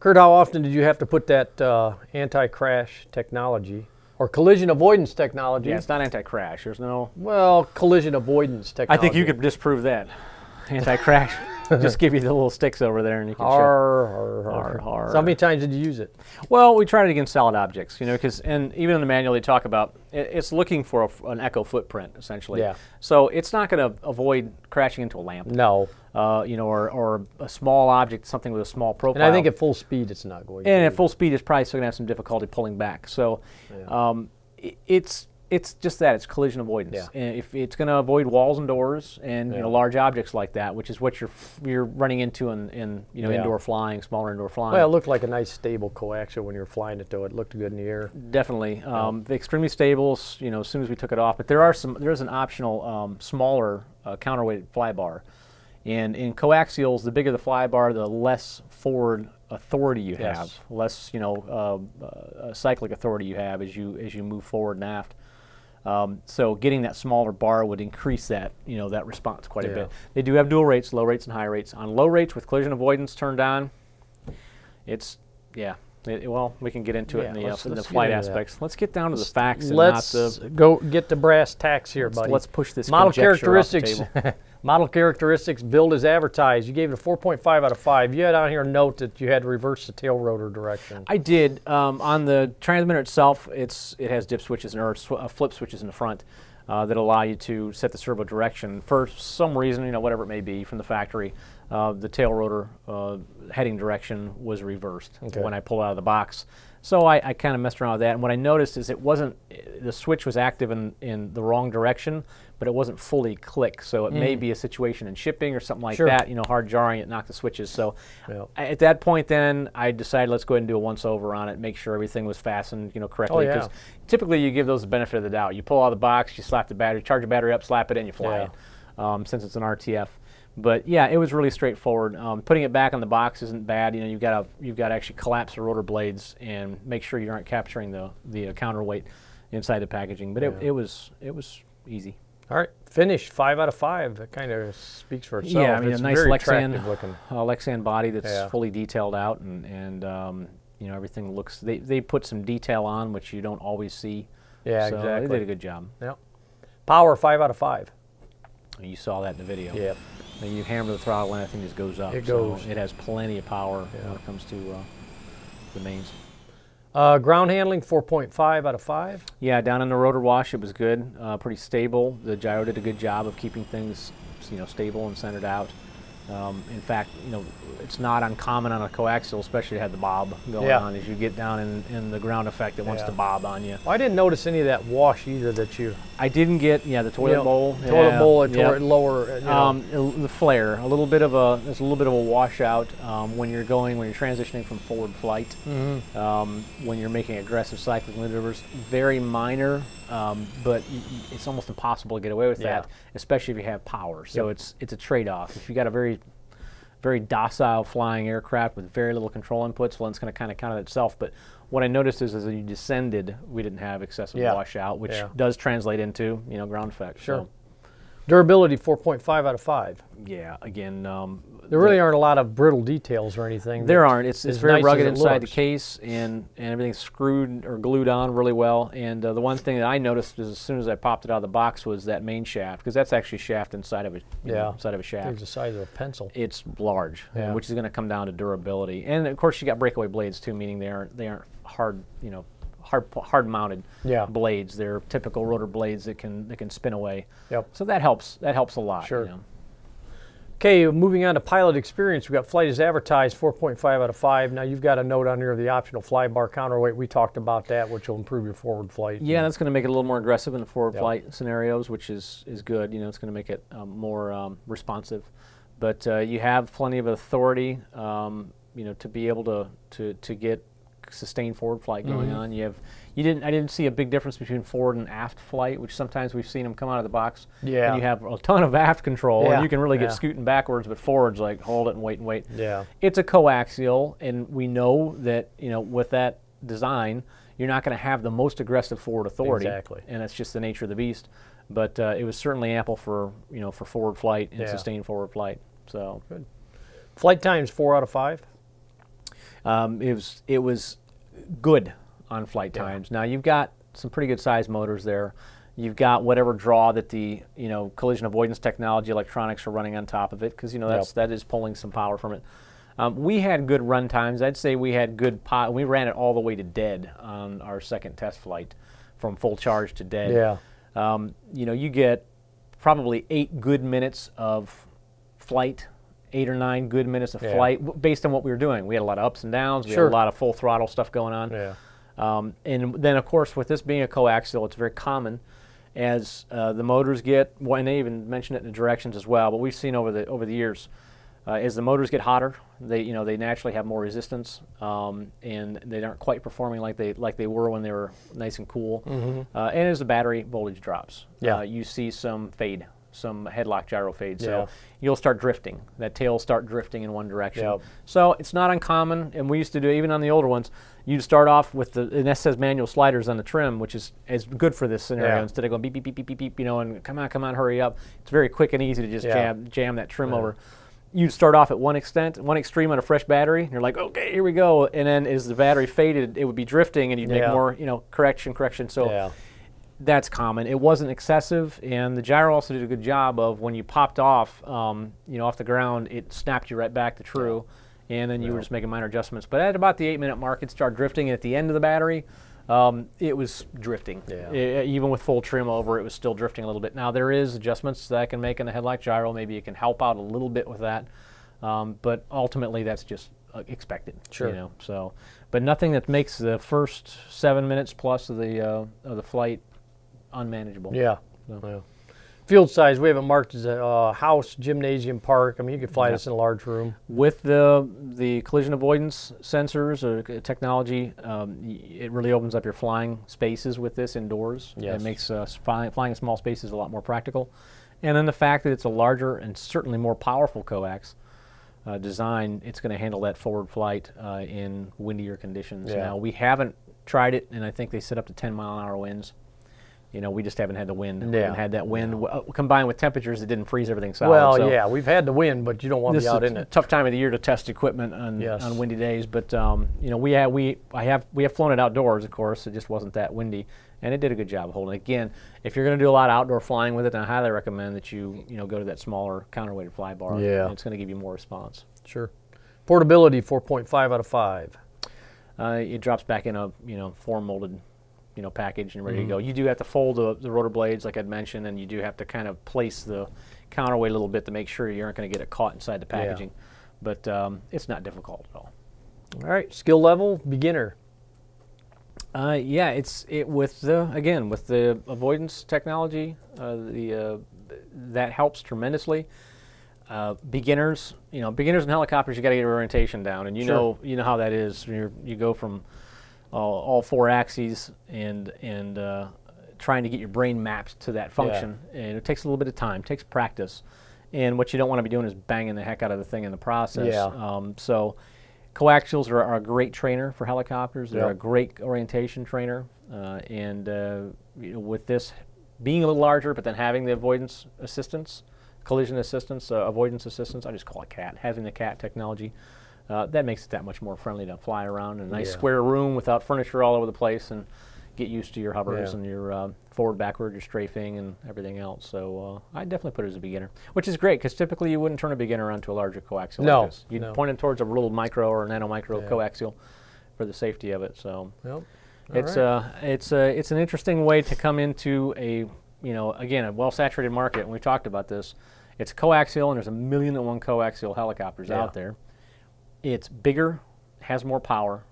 Kurt, how often did you have to put that anti-crash technology or collision avoidance technology? Yeah, it's not anti-crash. There's no... Well, collision avoidance technology. I think you could disprove that. Anti-crash. Just give you the little sticks over there and you can check. So how many times did you use it? Well, we tried it against solid objects, you know, and even in the manual they talk about it's looking for an echo footprint, essentially. Yeah. So it's not going to avoid crashing into a lamp. No. You know, or a small object, something with a small profile. And I think at full speed it's not going to. And at full speed it's probably still going to have some difficulty pulling back. So it's just that, it's collision avoidance. Yeah. And if it's going to avoid walls and doors and you know, large objects like that, which is what you're running into in you know, indoor flying, smaller indoor flying. Well, it looked like a nice stable coaxial when you were flying it, though. It looked good in the air. Definitely, extremely stable. You know, as soon as we took it off, but there is an optional smaller counterweight fly bar, and in coaxials, the bigger the fly bar, the less forward authority you have, less cyclic authority you have as you move forward and aft. So getting that smaller bar would increase that, you know, that response quite a bit. They do have dual rates, low rates and high rates. On low rates with collision avoidance turned on, it's well, we can get into it in the flight aspects. Let's get down to the facts. Let's go get the brass tacks here, buddy. Let's push this model characteristics. Model characteristics, build as advertised. You gave it a 4.5 out of 5. You had on here a note that you had to reverse the tail rotor direction. I did. On the transmitter itself, it has dip switches or flip switches in the front that allow you to set the servo direction. For some reason, you know, whatever it may be from the factory, the tail rotor heading direction was reversed when I pulled it out of the box. So I kind of messed around with that, and what I noticed is the switch was active in the wrong direction, but it wasn't fully click. So it may be a situation in shipping or something like that, you know, hard jarring, it knocked the switches. So at that point then, I decided let's go ahead and do a once-over on it, make sure everything was fastened, you know, correctly. Because typically you give those the benefit of the doubt. You pull out of the box, you slap the battery, charge the battery up, slap it in, you fly it, since it's an RTF. But yeah, it was really straightforward. Putting it back on the box isn't bad. You know, you've got to actually collapse the rotor blades and make sure you aren't capturing the counterweight inside the packaging. But it was easy. All right, finish 5 out of 5. That kind of speaks for itself. Yeah, I mean, it's a nice Lexan body that's fully detailed out, and you know, everything looks. They put some detail on which you don't always see. Yeah, so exactly. They did a good job. Yep. Power 5 out of 5. You saw that in the video. Yep. And you hammer the throttle and that thing just goes up. It goes. It has plenty of power when it comes to the mains. Ground handling 4.5 out of 5. Yeah, down in the rotor wash it was good, pretty stable. The gyro did a good job of keeping things, you know, stable and centered out. In fact, you know, it's not uncommon on a coaxial, especially to have the bob going on. As you get down in the ground effect, it wants to bob on you. Well, I didn't notice any of that wash either that you... I didn't get, the toilet bowl. Toilet bowl, lower... You know. The flare, there's a little bit of a washout when you're transitioning from forward flight, when you're making aggressive cyclic maneuvers. Very minor, but it's almost impossible to get away with that, especially if you have power. So it's a trade-off. If you got a very docile flying aircraft with very little control inputs, well, it's going to kind of count itself. But what I noticed is as you descended, we didn't have excessive washout, which does translate into, you know, ground effect. Sure. So. Durability 4.5 out of 5. Yeah, again, there really aren't a lot of brittle details or anything. There aren't. It's very rugged inside the case, and everything's screwed or glued on really well. And the one thing that I noticed is as soon as I popped it out of the box was that main shaft, because that's actually a shaft inside of a inside of a shaft. It's the size of a pencil. It's large, which is going to come down to durability. And of course, you got breakaway blades too, meaning they aren't hard, you know, hard mounted blades. They're typical rotor blades that can spin away. So that helps a lot. Sure. You know. Okay, moving on to pilot experience, we've got flight as advertised, 4.5 out of 5. Now you've got a note on here of the optional fly bar counterweight. We talked about that, which will improve your forward flight. Yeah, that's going to make it a little more aggressive in the forward flight scenarios, which is good. You know, it's going to make it more responsive. But you have plenty of authority, you know, to be able to get sustained forward flight going on. I didn't see a big difference between forward and aft flight, which sometimes we've seen them come out of the box. Yeah. And you have a ton of aft control, and you can really get scooting backwards, but forward's like hold it and wait and wait. Yeah. It's a coaxial, and we know that, you know, with that design, you're not going to have the most aggressive forward authority. Exactly. And that's just the nature of the beast. But it was certainly ample for, you know, for forward flight and sustained forward flight. So good. Flight times 4 out of 5. It was good on flight times. Now you've got some pretty good sized motors there. You've got whatever draw that the collision avoidance technology electronics are running on top of it, because that is pulling some power from it. We had good run times. I'd say we had good we ran it all the way to dead on our second test flight, from full charge to dead. Yeah. You get probably 8 good minutes of flight, 8 or 9 good minutes of flight, based on what we were doing. We had a lot of ups and downs. We had a lot of full throttle stuff going on. Yeah. And then, of course, with this being a coaxial, it's very common as the motors get, and they even mention it in the directions as well, but we've seen over the years, as the motors get hotter, they naturally have more resistance, and they aren't quite performing like they were when they were nice and cool. And as the battery voltage drops, you see some fade, some headlock gyro fade. So you'll start drifting. That tail will start drifting in one direction. So it's not uncommon, and we used to do, even on the older ones, you'd start off with and that says manual sliders on the trim, which is good for this scenario. Instead of going beep, beep, beep, beep, beep, beep, and come on, hurry up. It's very quick and easy to just jam that trim over. You'd start off at one extreme on a fresh battery, and you're like, okay, here we go. And then as the battery faded, it would be drifting, and you'd make more, correction. So that's common. It wasn't excessive, and the gyro also did a good job of, when you popped off, off the ground, it snapped you right back to true, and then you were just making minor adjustments. But at about the 8-minute mark, it started drifting, and at the end of the battery, it was drifting. Even with full trim over, it was still drifting a little bit. Now, there is adjustments that I can make in the headlight gyro. Maybe it can help out a little bit with that, but ultimately, that's just expected. Sure. So, but nothing that makes the first 7 minutes plus of the flight unmanageable. Field size, we have it marked as a house, gymnasium, park. I mean, you could fly this in a large room. With the collision avoidance sensors or technology, it really opens up your flying spaces with this indoors. It makes flying in small spaces a lot more practical. And then the fact that it's a larger and certainly more powerful coax design, it's going to handle that forward flight in windier conditions. Now, we haven't tried it, and I think they set up to 10-mile-an-hour winds. We just haven't had the wind. We haven't had that wind combined with temperatures that didn't freeze everything solid. Well, so we've had the wind, but you don't want to be out in it. Tough time of the year to test equipment on windy days. But we have flown it outdoors, of course. It just wasn't that windy, and it did a good job of holding it. Again, if you're going to do a lot of outdoor flying with it, I highly recommend that you go to that smaller counterweighted fly bar. It's going to give you more response. Sure. Portability, 4.5 out of 5. It drops back in a form molded package and ready to go. You do have to fold the rotor blades, like I'd mentioned, and you do have to kind of place the counterweight a little bit to make sure you aren't going to get it caught inside the packaging. But it's not difficult at all. All right, skill level, beginner. With the avoidance technology, that helps tremendously. Beginners in helicopters, you got to get your orientation down, and you know how that is. You go from all 4 axes and trying to get your brain mapped to that function, and it takes a little bit of time, takes practice, and what you don't want to be doing is banging the heck out of the thing in the process. So coaxials are a great trainer for helicopters. They're a great orientation trainer, and with this being a little larger, but then having the avoidance assistance, collision assistance, avoidance assistance, I just call it CAT, having the CAT technology, that makes it that much more friendly to fly around in a nice square room without furniture all over the place, and get used to your hovers and your forward, backward, your strafing, and everything else. So I definitely put it as a beginner, which is great, because typically you wouldn't turn a beginner onto a larger coaxial like this. You'd point it towards a little micro or nano micro coaxial for the safety of it. So it's an interesting way to come into a again, a well-saturated market, and we talked about this. It's coaxial, and there's 1,000,001 coaxial helicopters out there. It's bigger, has more power,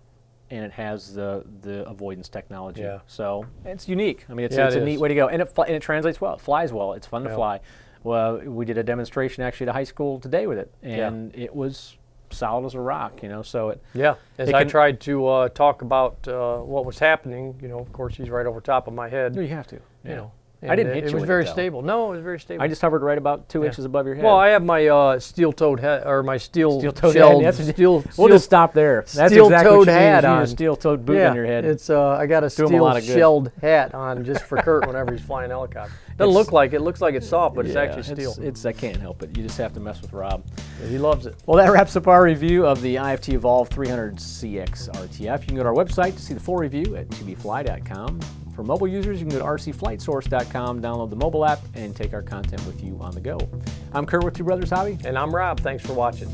and it has the avoidance technology. So it's unique. I mean, it's a neat way to go, and it translates well. It flies well. It's fun to fly. Well, we did a demonstration actually at a high school today with it, and it was solid as a rock. So it as I tried to talk about what was happening, of course he's right over top of my head. You have to. And I didn't hit you It was with very though. stable. No, it was very stable. I just hovered right about 2 inches above your head. Well, I have my steel-toed head, or my steel-toed steel-shelled, head. That's- steel. We'll just stop there. That's exactly steel-toed what you need. hat You need a on. steel-toed boot Yeah, on your head. it's I got a Do him a lot of good. steel-shelled hat on just for Kurt whenever he's flying helicopter. Doesn't look like it. Looks like it's soft, but it's actually steel. I can't help it. You just have to mess with Rob. Yeah, he loves it. Well, that wraps up our review of the IFT Evolve 300CX RTF. You can go to our website to see the full review at tobefly.com. For mobile users, you can go to rcflightsource.com, download the mobile app, and take our content with you on the go. I'm Kurt with Two Brothers Hobby. And I'm Rob. Thanks for watching.